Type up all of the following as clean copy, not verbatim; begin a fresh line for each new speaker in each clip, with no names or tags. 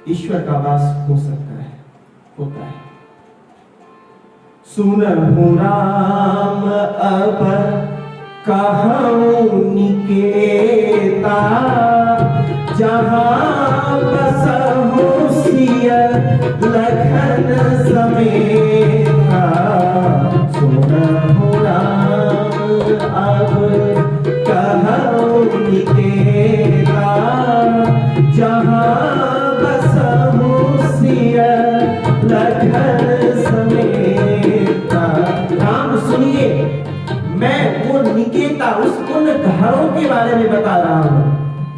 ईश्वर का वास हो सकता है, होता है। सुनहु राम अब कहूँ निकेता, जहाँ बसहु सिय लखन समेता। सुनहु राम अब कहूँ निकेता, जहाँ बसहु सिय लखन समेता। राम सुनिए, मैं वो निकेता, उस उन घरों के बारे में बता रहा हूं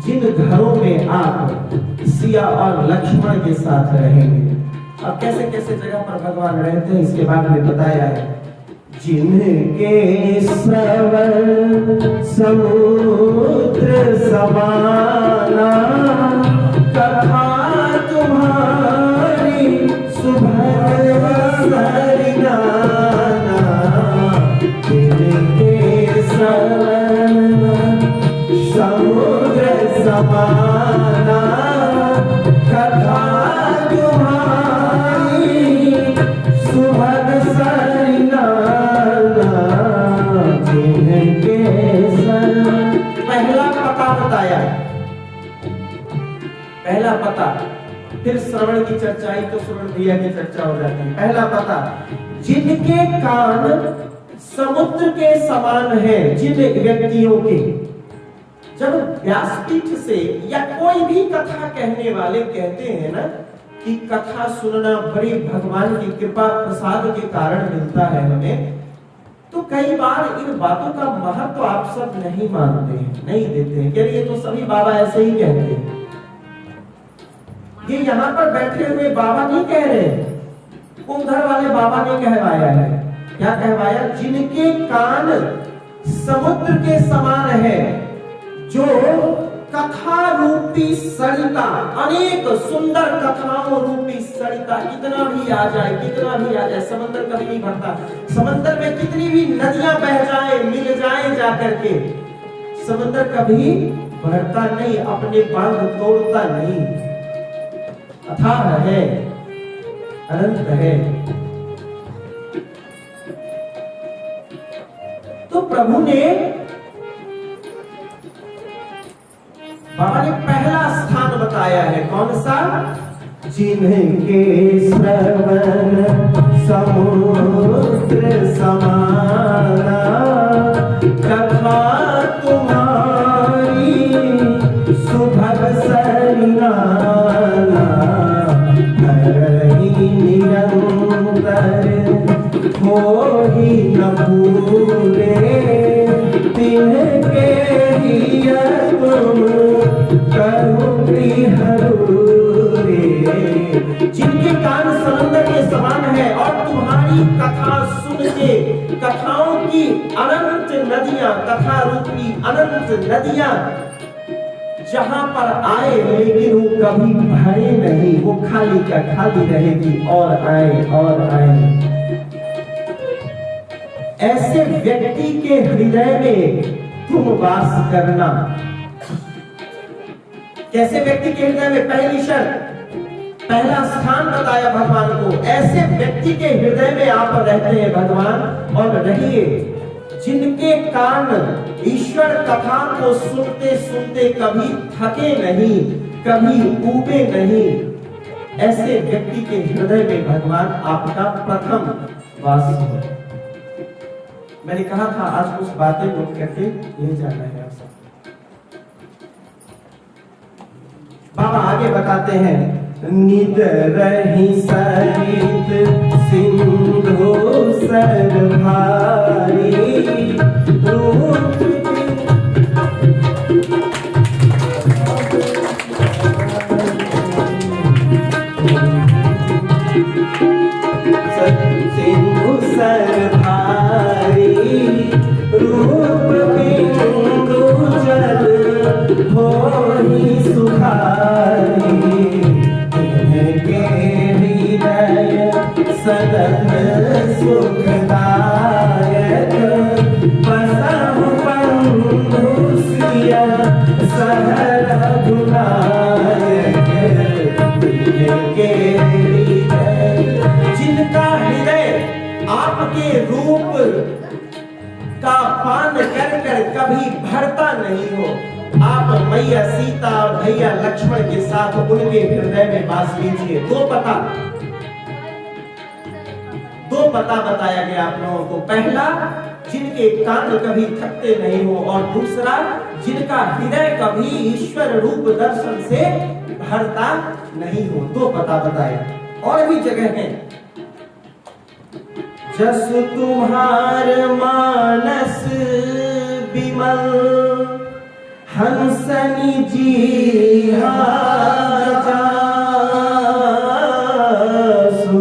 जिन घरों में आप सिया और लक्ष्मण के साथ रहेंगे। अब कैसे कैसे जगह पर भगवान रहते हैं इसके बारे में बताया है। जिनके श्रवण समुद्र समाना, कथा तुम्हारी सुभग सरिनाना। जिनके श्रवण समुद्र समाना, कथा तुम्हारी सुभग सरिनाना। जिनके श्रवण, पहला पता बताया, पहला पता, फिर श्रवण की चर्चा आई तो श्रवण क्रिया की चर्चा हो जाती है। पहला पता, जिनके कान समुद्र के समान है, जिन व्यक्तियों के, जब व्यासपीठ से या कोई भी कथा कहने वाले कहते हैं ना कि कथा सुनना बड़ी भगवान की कृपा प्रसाद के कारण मिलता है हमें, तो कई बार इन बातों का महत्व आप सब नहीं मानते हैं, नहीं देते हैं। ये तो सभी बाबा ऐसे ही कहते हैं। ये यहाँ पर बैठे हुए बाबा नहीं कह रहे, उधर वाले बाबा ने कहवाया है। क्या कहवाया? जिनके कान समुद्र के समान है, जो कथा रूपी सरिता, अनेक सुंदर कथाओं रूपी सरिता, कितना भी आ जाए, कितना भी आ जाए, समंदर कभी नहीं भरता। समंदर में कितनी भी नदियां बह जाए, मिल जाए जाकर के, समंदर कभी भरता नहीं, अपने बांध तोड़ता नहीं, अथाह है, अनंत है। तो प्रभु ने, बाबा ने पहला स्थान बताया है, कौन सा? जिनके श्रवण समुद्र समाना, कथा तुम्हारी सुभग सरिनाना। हरहि निरंतर मोहि न पूरे, तिनके हिय तुम करो रे। जिनके कान समंदर के समान है और तुम्हारी कथा सुन के, कथाओं की अनंत नदियां, कथा रूपी अनंत नदियां जहां पर आए, लेकिन वो कभी भरे नहीं, वो खाली का खाली रहेगी, और आए और आए। ऐसे व्यक्ति के हृदय में तुम वास करना। कैसे व्यक्ति के हृदय में? पहली शर्त, पहला स्थान बताया भगवान को। ऐसे व्यक्ति के हृदय में आप रहते हैं भगवान, और रहिए जिनके कान ईश्वर कथा को सुनते सुनते कभी थके नहीं, कभी ऊबे नहीं। ऐसे व्यक्ति के हृदय में भगवान आपका प्रथम वास हो। मैंने कहा था आज कुछ बातें नोट करके ले जाना है आप सब। बाबा आगे बताते हैं, निद रही सरित सिंधु सर भारी, सिंधु सर भारी, रूप बिंदु जल होई सुखारी। इनके हृदय सदन सुखदायक, बसहु जिनके जिनका हृदय आपके रूप का पान कर कर कभी भरता नहीं हो। आप मैया सीता और भैया लक्ष्मण के साथ उनके हृदय में वास कीजिए। दो पता बताया गया आप लोगों को। पहला, जिनके कान कभी थकते नहीं हो, और दूसरा, जिनका हृदय कभी ईश्वर रूप दर्शन से भरता नहीं हो। दो पता बताया। और भी जगह है। जस तुम्हार मानस विमल हंसनी जी जासु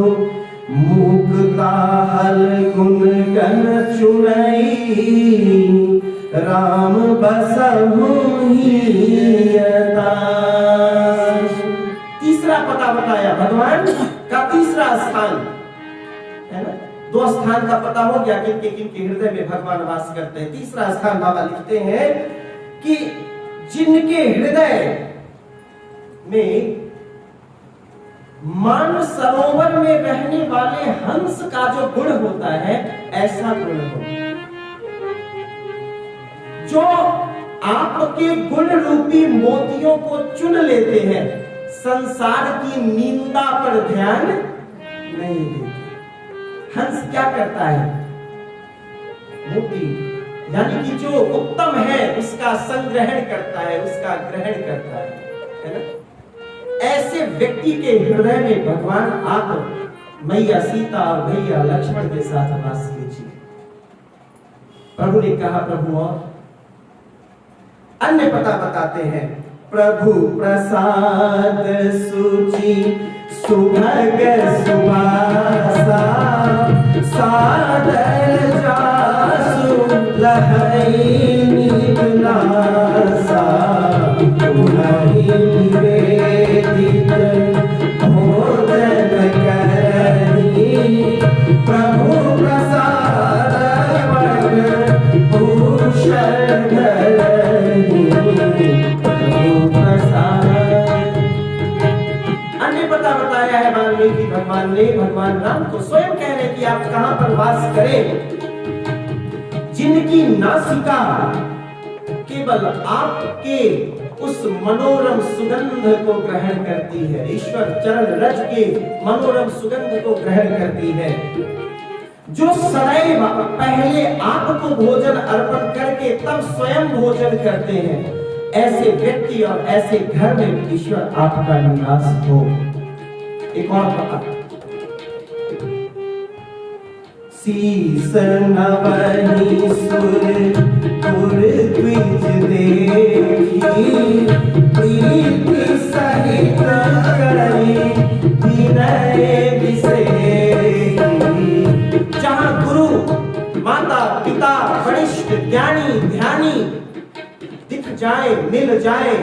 मुक्ता हल गुण गण चुनई राम बसहु तीसरा पता बताया भगवान का तीसरा स्थान है ना। दो स्थान का पता हो गया किनके हृदय में भगवान वास करते हैं। तीसरा स्थान बाबा लिखते हैं कि जिनके हृदय में मान सरोवर में रहने वाले हंस का जो गुण होता है, ऐसा गुण हो जो आपके गुण रूपी मोतियों को चुन लेते हैं, संसार की निंदा पर ध्यान नहीं देते। हंस क्या करता है? मोती यानी कि जो उत्तम है उसका संग्रहण करता है, उसका ग्रहण करता है ना। ऐसे व्यक्ति के हृदय में भगवान आप मैया सीता और भैया लक्ष्मण के साथ वास कीजिए। प्रभु ने कहा, प्रभु और अन्य पता बताते हैं। प्रभु प्रसाद सुचि सुभग सुवासा सादर जासु लहई निवासा तुम्हारी निवेदित भोजन करनी प्रभु प्रसाद भूषण धरनी प्रभु प्रसाद। अन्य पता बताया है वाल्मीकि भगवान ने भगवान राम को स्वयं कह रहे कि आप कहां पर वास करें। जिनकी नासिका केवल आपके उस मनोरम सुगंध को ग्रहण करती है, ईश्वर चरण रज के मनोरम सुगंध को ग्रहण करती है, जो सदैव पहले आपको भोजन अर्पण करके तब स्वयं भोजन करते हैं, ऐसे व्यक्ति और ऐसे घर में ईश्वर आपका निवास हो। एक और पता, शीस नवहि सुर पुर द्विज देखी प्रीति सहित करी विनय विशेषी। जहां गुरु माता पिता वरिष्ठ ज्ञानी ध्यानी दिख जाए मिल जाए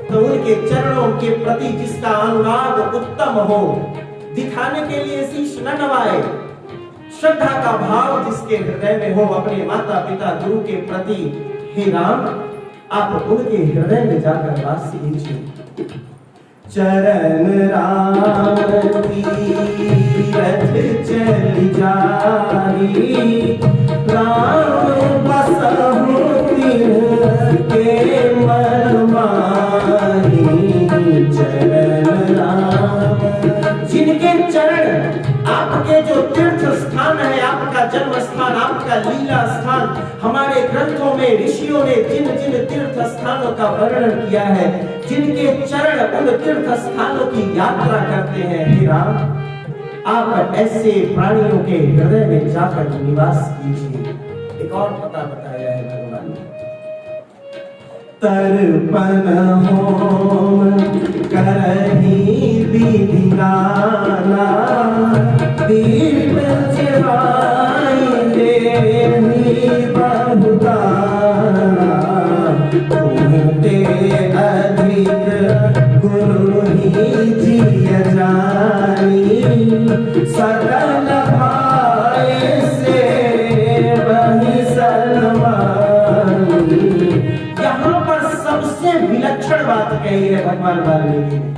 तो उनके चरणों के प्रति जिसका अनुराग उत्तम हो, दिखाने के लिए शीश न नवाए, श्रद्धा का भाव जिसके हृदय में हो अपने माता पिता गुरु के प्रति, हे राम आप उनके हृदय में जाकर वास कीजिए। चरण राम तीरथ चल जाई राम बसहु के मन माही। चरण राम, जिनके चरण आपके जो तीर्थ स्थान है, आपका जन्म स्थान, आपका लीला स्थान, हमारे ग्रंथों में ऋषियों ने जिन जिन तीर्थ स्थानों का वर्णन किया है, जिनके चरण उन तीर्थ स्थानों की यात्रा करते हैं, हे राम आप ऐसे प्राणियों के हृदय में जाकर निवास कीजिए। एक और पता बताया है भगवान ने, तर्पण होम करही विधि नाना दीप जवाई देहि बहुदाना। तुमते अधिक गुरु ही जिय जानी सकल भाई से वही सन्मानी। यहाँ पर सबसे विलक्षण बात कही है भगवान वाल्मीकि ने।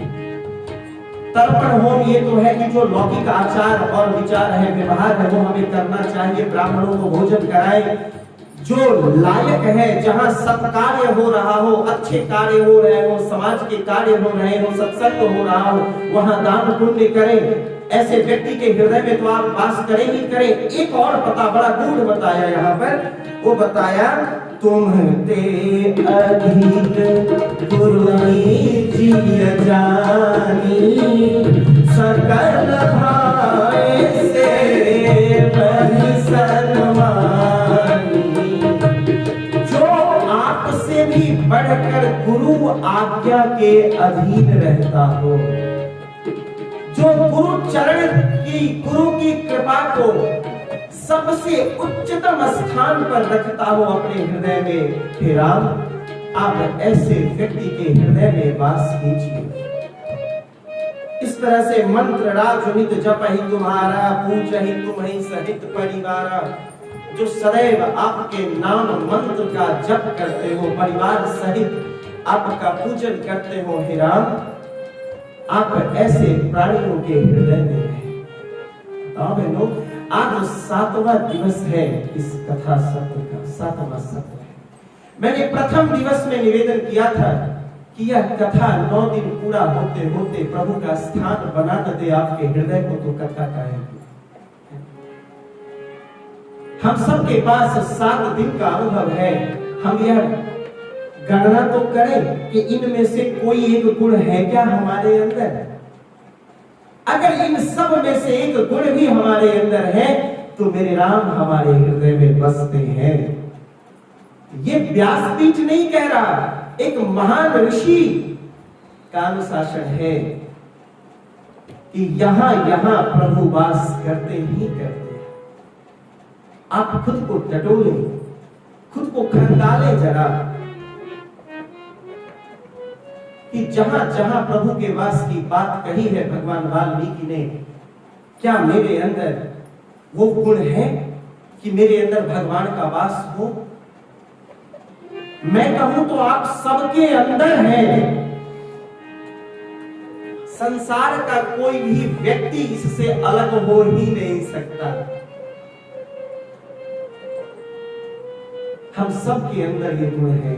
तर्पण होम ये तो है कि जो लौकिक आचार और विचार है, व्यवहार है, वो हमें करना चाहिए। ब्राह्मणों को भोजन कराए, जो लायक है, जहां सत्कार्य हो रहा हो, अच्छे कार्य हो रहे हो, समाज के कार्य हो रहे हो, सत्संग हो रहा हो, वहां दान पुण्य करें। ऐसे व्यक्ति के हृदय में तो आप वास करें ही करें। एक और पता बड़ा गूढ़ बताया यहाँ पर, वो बताया तुम ते अधिक गुरुनी जिय जानी, सकल भाई से बहि सन्मानी। जो आपसे भी बढ़कर गुरु आज्ञा के अधीन रहता हो, जो गुरु चरण की, गुरु की कृपा को सबसे उच्चतम स्थान पर रखता हो अपने हृदय में, हे राम आप ऐसे व्यक्ति के हृदय में वास कीजिए। इस तरह से मंत्र राजनित जप ही तुम्हारा, पूज ही तुम ही सहित परिवारा। जो सदैव आपके नाम मंत्र का जप करते हो, परिवार सहित आपका पूजन करते हो, हे राम आप ऐसे प्राणियों के हृदय में हैं। आज 7वां दिवस है इस कथा सत्र का, 7वां सत्र है। मैंने प्रथम दिवस में निवेदन किया था कि यह कथा 9 दिन पूरा होते होते प्रभु का स्थान बना दे आपके हृदय को, तो कथा का है। हम सबके पास 7 दिन का अनुभव है। हम यह गणना तो करें कि इनमें से कोई एक गुण है क्या हमारे अंदर। अगर इन सब में से एक गुण भी हमारे अंदर है तो मेरे राम हमारे हृदय में बसते हैं। ये व्यासपीठ नहीं कह रहा, एक महान ऋषि का अनुशासन है कि यहां यहां प्रभु वास करते ही करते हैं। आप खुद को टटोले, खुद को खंगाले जरा कि जहां जहां प्रभु के वास की बात कही है भगवान वाल्मीकि ने, क्या मेरे अंदर वो गुण है कि मेरे अंदर भगवान का वास हो। मैं कहूं तो आप सबके अंदर है। संसार का कोई भी व्यक्ति इससे अलग हो ही नहीं सकता। हम सबके अंदर ये गुण है।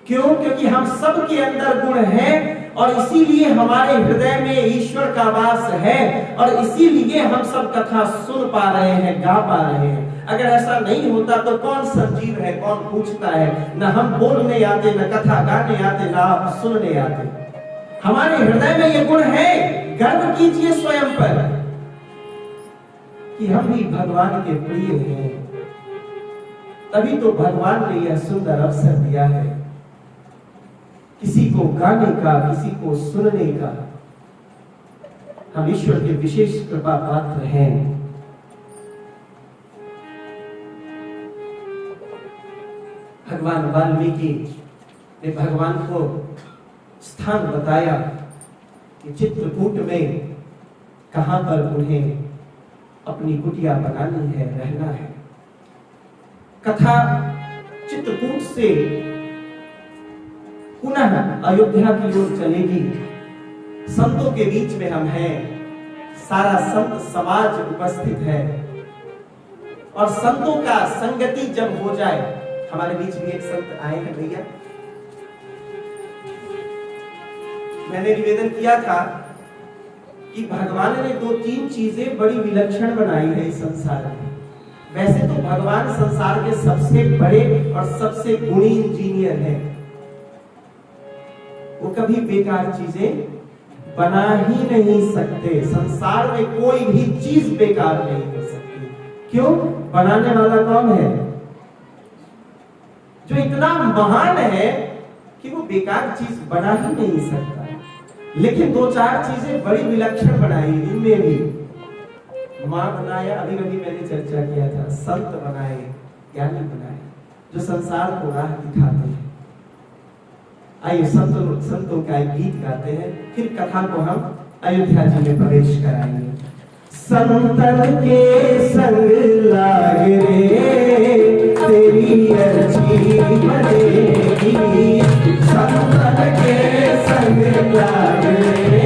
क्यों? क्योंकि हम सबके अंदर गुण है और इसीलिए हमारे हृदय में ईश्वर का वास है और इसीलिए हम सब कथा सुन पा रहे हैं, गा पा रहे हैं। अगर ऐसा नहीं होता तो कौन संजीव है, कौन पूछता है। न हम बोलने आते, न कथा गाने आते, न आप सुनने आते। हमारे हृदय में ये गुण है। गर्व कीजिए स्वयं पर कि हम भी भगवान के प्रिय हैं। तभी तो भगवान ने यह सुंदर अवसर दिया है किसी को गाने का, किसी को सुनने का। हम ईश्वर के विशेष कृपा पात्र हैं। भगवान वाल्मीकि ने भगवान को स्थान बताया कि चित्रकूट में कहां पर उन्हें अपनी कुटिया बनानी है, रहना है। कथा चित्रकूट से पुनः अयोध्या की ओर चलेगी। संतों के बीच में हम हैं, सारा संत समाज उपस्थित है और संतों का संगति जब हो जाए, हमारे बीच में एक संत आए हैं भैया। मैंने निवेदन किया था कि भगवान ने 2-3 चीजें बड़ी विलक्षण बनाई है इस संसार में। वैसे तो भगवान संसार के सबसे बड़े और सबसे गुणी इंजीनियर हैं। वो कभी बेकार चीजें बना ही नहीं सकते। संसार में कोई भी चीज बेकार नहीं हो सकती। क्यों? बनाने वाला कौन है? जो इतना महान है कि वो बेकार चीज बना ही नहीं सकता। लेकिन 2-4 चीजें बड़ी विलक्षण बनाई। इनमें भी मां बनाया, अभी मैंने चर्चा किया था, संत बनाए, ज्ञानी बनाए, जो संसार को राह दिखाते हैं। आइए संतों का एक गीत गाते हैं, फिर कथा को हम अयोध्या जी में प्रवेश कराएंगे। संतन के संग लागे रे तेरी अर्जी बनेगी, संतन के संग लागे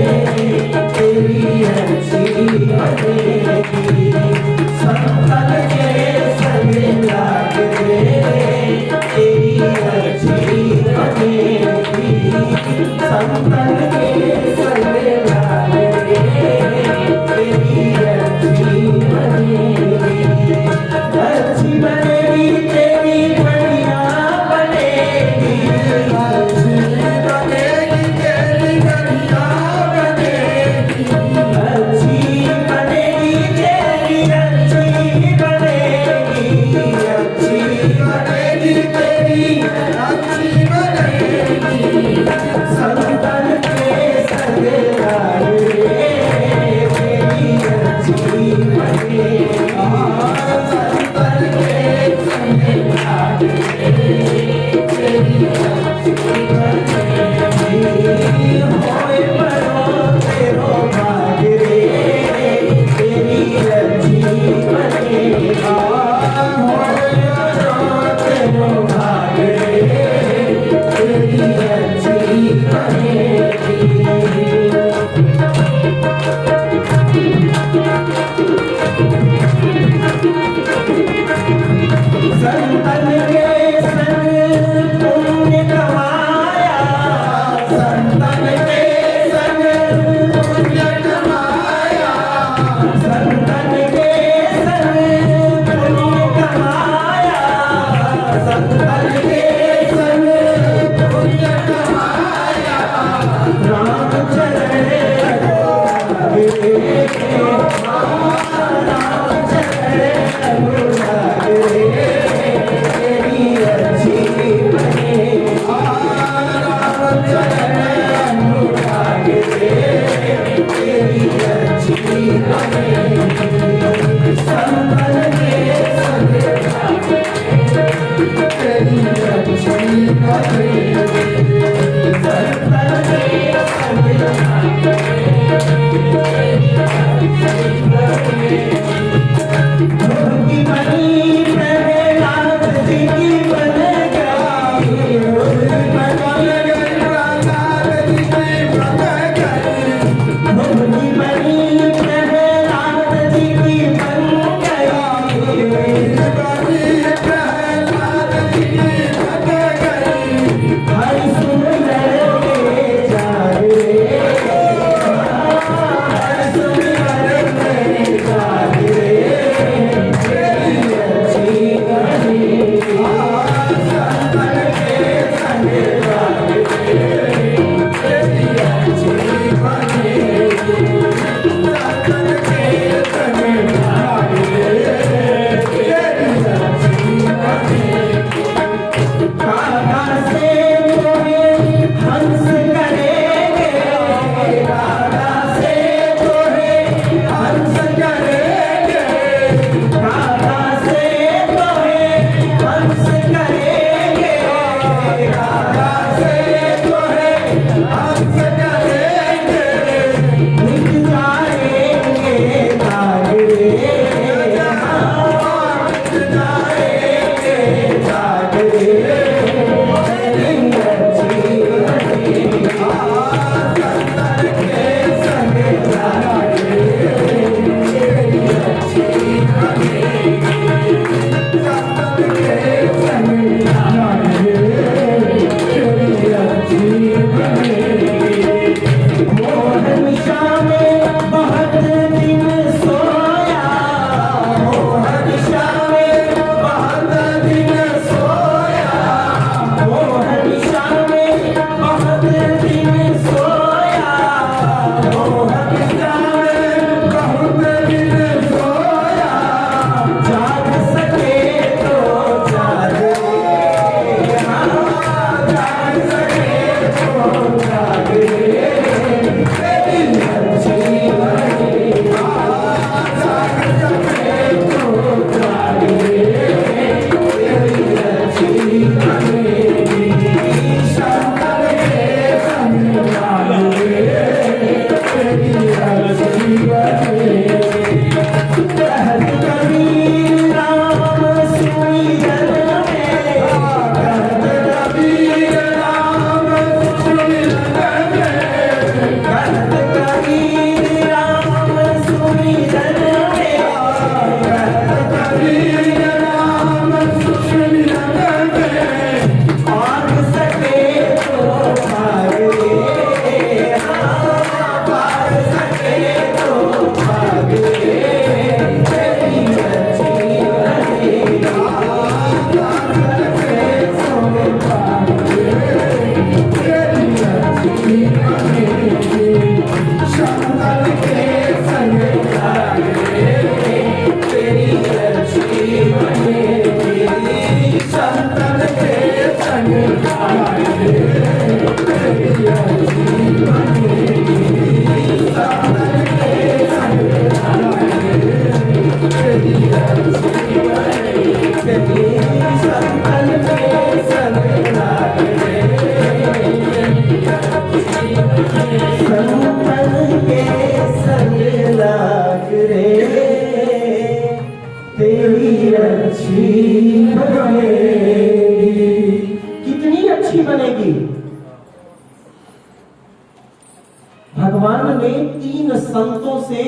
भगवान ने 3 संतों से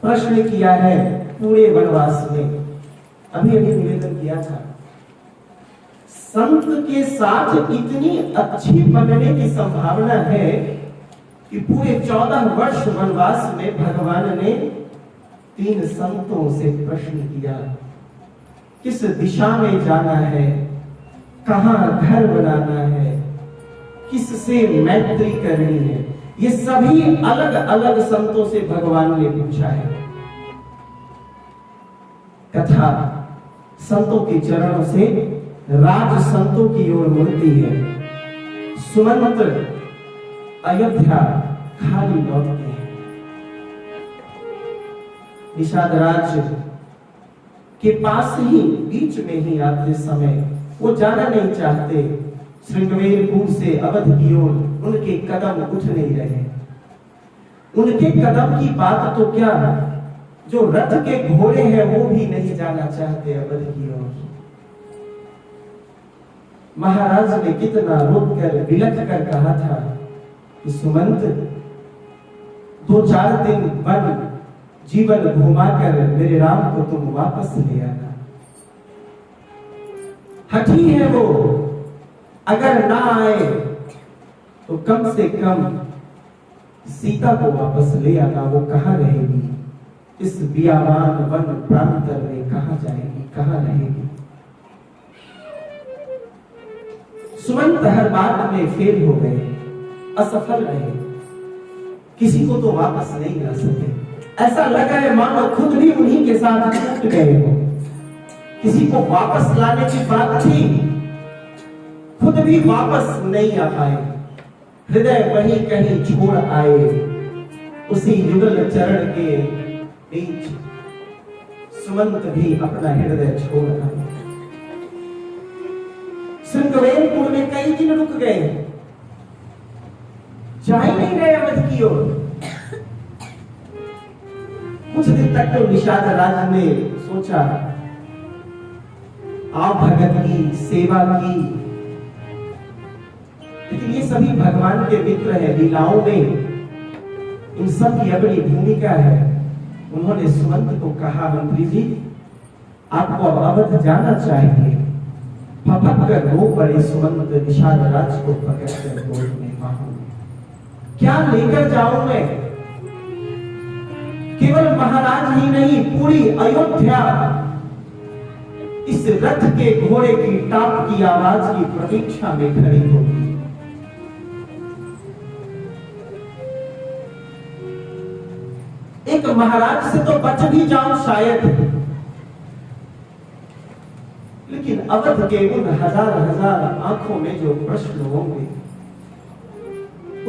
प्रश्न किया है पूरे वनवास में। अभी अभी निवेदन किया था, संत के साथ इतनी अच्छी बनने की संभावना है कि पूरे 14 वर्ष वनवास में भगवान ने 3 संतों से प्रश्न किया, किस दिशा में जाना है, कहां घर बनाना है, किससे मैत्री करनी है, ये सभी अलग अलग संतों से भगवान ने पूछा है। कथा संतों के चरणों से राज संतों की ओर मुड़ती है। सुमंत अयोध्या खाली लौटते हैं। निषाद राज के पास ही बीच में ही आते समय वो जाना नहीं चाहते। श्रृंगवेरपुर से अवध की ओर उनके कदम उठ नहीं रहे। उनके कदम की बात तो क्या, जो रथ के घोड़े हैं वो भी नहीं जाना चाहते अवध की ओर। महाराज ने कितना रोक कर बिलख कर कहा था कि सुमंत 2-4 दिन वन जीवन घुमाकर मेरे राम को तुम वापस ले आना। हठी है वो, अगर ना आए तो कम से कम सीता को वापस ले आना। वो कहां रहेगी, इस बियाबान वन प्रांतर में कहां जाएगी, कहां रहेगी। सुमंत हर बात में फेल हो गए, असफल रहे, किसी को तो वापस नहीं ला सके। ऐसा लगा है मानो खुद भी उन्हीं के साथ टूट गए हो। किसी को वापस लाने की बात थी, खुद भी वापस नहीं आ पाए। हृदय वहीं कहीं छोड़ आए, उसी युगल चरण के बीच सुमंत भी अपना हृदय छोड़ आए। श्रृंगवेरपुर में कई दिन रुक गए, जा ही नहीं रहे अवध की ओर। कुछ दिन तक तो निषाद राज ने सोचा आप भगत की सेवा की, लेकिन ये सभी भगवान के मित्र हैं। लीलाओं में इन सब की अपनी भूमिका है। उन्होंने सुमंत को कहा, मंत्री जी आपको अब अवध जाना चाहिए। फपक कर रो पड़े सुमंत निषाद राज को पकड़कर गोद में बाहों में। क्या लेकर जाऊं मैं, केवल महाराज ही नहीं पूरी अयोध्या इस रथ के घोड़े की टाप की आवाज की प्रतीक्षा में खड़ी होगी। एक महाराज से तो बच भी जाऊं शायद, लेकिन अवध के उन हजार आंखों में जो प्रश्न होंगे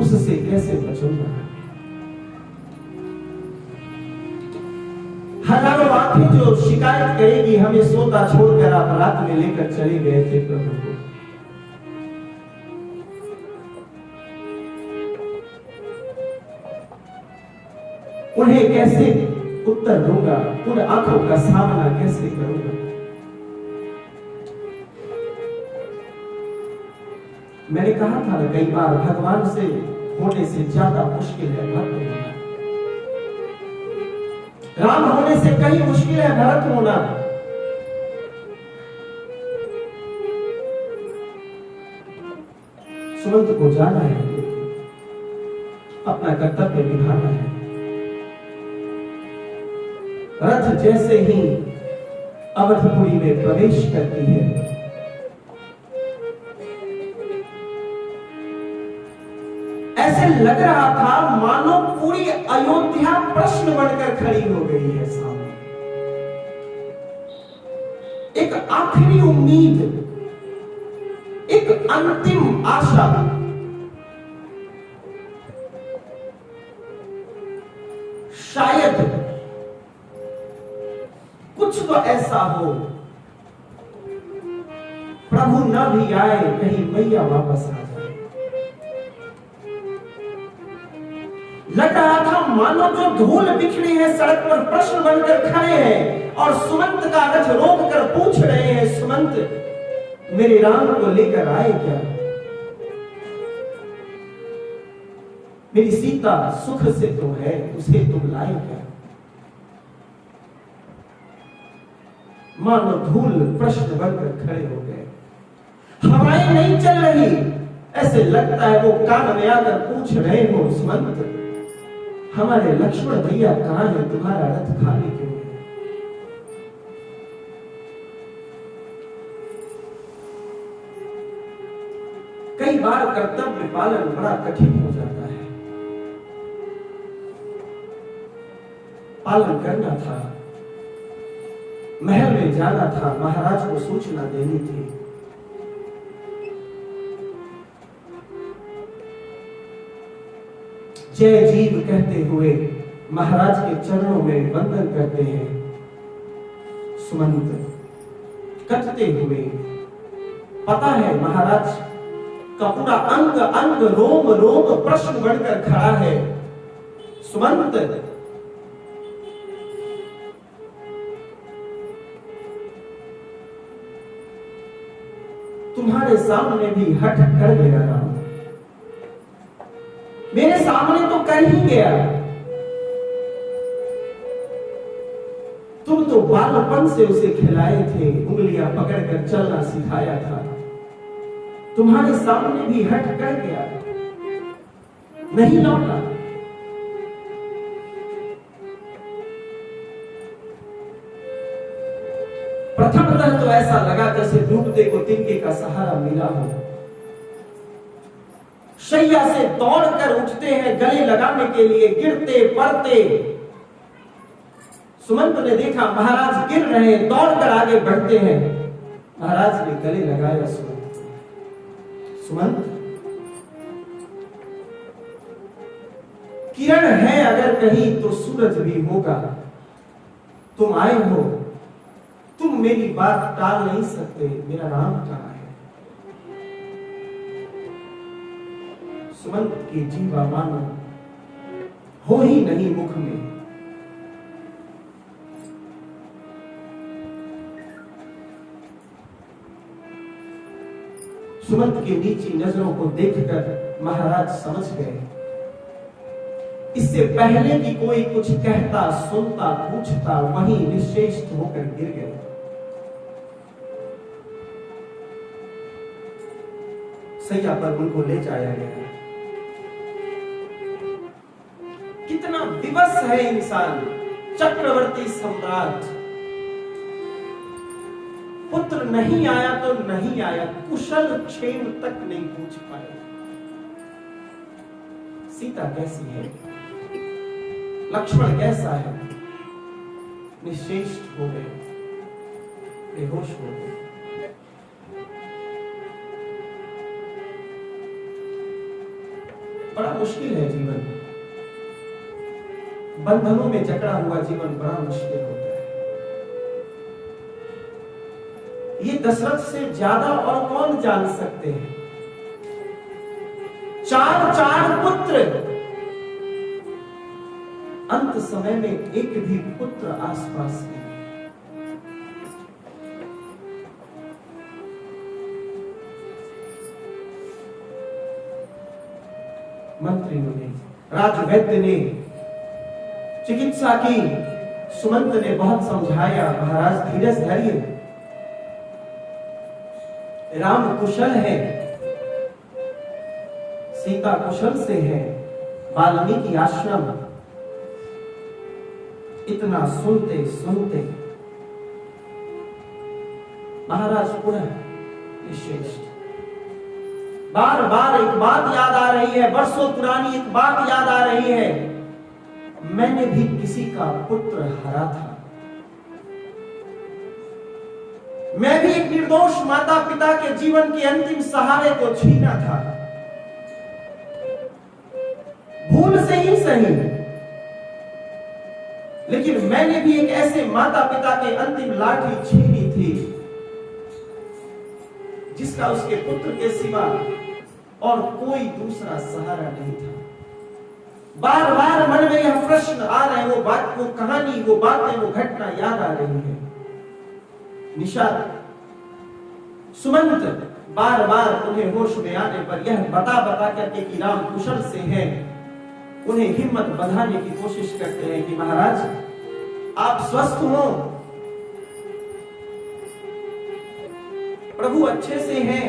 उससे कैसे बचूंगा। हजारों आंखें जो शिकायत करेगी हमें सोता छोड़कर आप रात में लेकर चले गए थे प्रभु को। उन्हें कैसे उत्तर दूंगा, उन आंखों का सामना कैसे करूंगा। मैंने कहा था ना कई बार, भगवान से होने से ज्यादा मुश्किल है भक्त होना। राम होने से कहीं मुश्किल है भरत होना। सुमंत को जाना है, अपना कर्तव्य निभाना है। रथ जैसे ही अवधपुरी में प्रवेश करती है, ऐसे लग रहा था मानो पूरी अयोध्या प्रश्न बनकर खड़ी हो गई है सामने। एक आखिरी उम्मीद, एक अंतिम आशा। शायद कुछ तो ऐसा हो, प्रभु न भी आए, कहीं मैया वापस आ जाए। लग रहा था मानो जो धूल बिखरी है सड़क पर प्रश्न बनकर खड़े हैं और सुमंत का रथ रोक कर पूछ रहे हैं, सुमंत मेरे राम को लेकर आए क्या। मेरी सीता सुख से तो है, उसे तुम लाए क्या? मानो धूल प्रश्न बनकर खड़े हो गए। हवाएं नहीं चल रही, ऐसे लगता है वो कान में आकर पूछ रहे हो, सुमंत हमारे लक्ष्मण भैया कहां है? तुम्हारा रथ खाली क्यों है? कई बार कर्तव्य पालन बड़ा कठिन हो जाता है। पालन करना था, महल में जाना था, महाराज को सूचना देनी थी। जय जीव कहते हुए महाराज के चरणों में वंदन करते हैं। सुमंत कटते हुए, पता है महाराज का पूरा अंग अंग रोम रोम प्रश्न बनकर खड़ा है। सुमंत तुम्हारे सामने भी हठ कर गया राम, मेरे सामने तो कर ही गया। तुम तो बालपन से उसे खिलाए थे, उंगलियां पकड़कर चलना सिखाया था, तुम्हारे सामने भी हट कर गया, नहीं लौटा। प्रथमतः तो ऐसा लगा जैसे डूबते को तिनके का सहारा मिला हो। शैया से दौड़कर उठते हैं गले लगाने के लिए, गिरते पड़ते। सुमंत ने देखा महाराज गिर रहे हैं, दौड़कर आगे बढ़ते हैं। महाराज ने गले लगाया सुमंत। सुमंत किरण है अगर कहीं तो सूरज भी होगा। तुम आए हो, तुम मेरी बात टाल नहीं सकते, मेरा राम कहां है? सुमंत की जीवा मानो हो ही नहीं मुख में। सुमंत की नीची नजरों को देखकर महाराज समझ गए, इससे पहले कि कोई कुछ कहता, सुनता, पूछता, वहीं निश्चेष्ट होकर गिर गए। सैया पर उनको ले जाया गया। कितना विवश है इंसान, चक्रवर्ती सम्राट। पुत्र नहीं आया तो नहीं आया, कुशल क्षेम तक नहीं पूछ पाए। सीता कैसी है, लक्ष्मण कैसा है? निश्चेष्ट हो गए, बेहोश हो गए। बड़ा मुश्किल है जीवन, बंधनों में जकड़ा हुआ जीवन बड़ा मुश्किल होता है। ये दशरथ से ज्यादा और कौन जान सकते हैं? चार पुत्र, अंत समय में एक भी पुत्र आसपास नहीं। मंत्रियों ने, राजवैद्य ने चिकित्सा की, सुमंत ने बहुत समझाया, महाराज धीरज धरिए, राम कुशल है, सीता कुशल से है, वाल्मीकि आश्रम। इतना सुनते सुनते महाराज पुनः निश्चेष्ट। बार बार एक बात याद आ रही है, वर्षों पुरानी एक बात याद आ रही है, मैंने भी किसी का पुत्र हरा था। मैं भी एक निर्दोष माता पिता के जीवन के अंतिम सहारे को छीना था, भूल से ही सही, लेकिन मैंने भी एक ऐसे माता पिता के अंतिम लाठी छीनी थी जिसका उसके पुत्र के सिवा और कोई दूसरा सहारा नहीं था। बार बार मन में यह प्रश्न आ रहे हैं, वो बात, वो कहानी, वो बातें, वो घटना याद आ रही है। निषाद, सुमंत बार बार उन्हें होश में आने पर यह बता बता करके कि राम कुशल से हैं, उन्हें हिम्मत बंधाने की कोशिश करते हैं कि महाराज आप स्वस्थ हो, प्रभु अच्छे से हैं,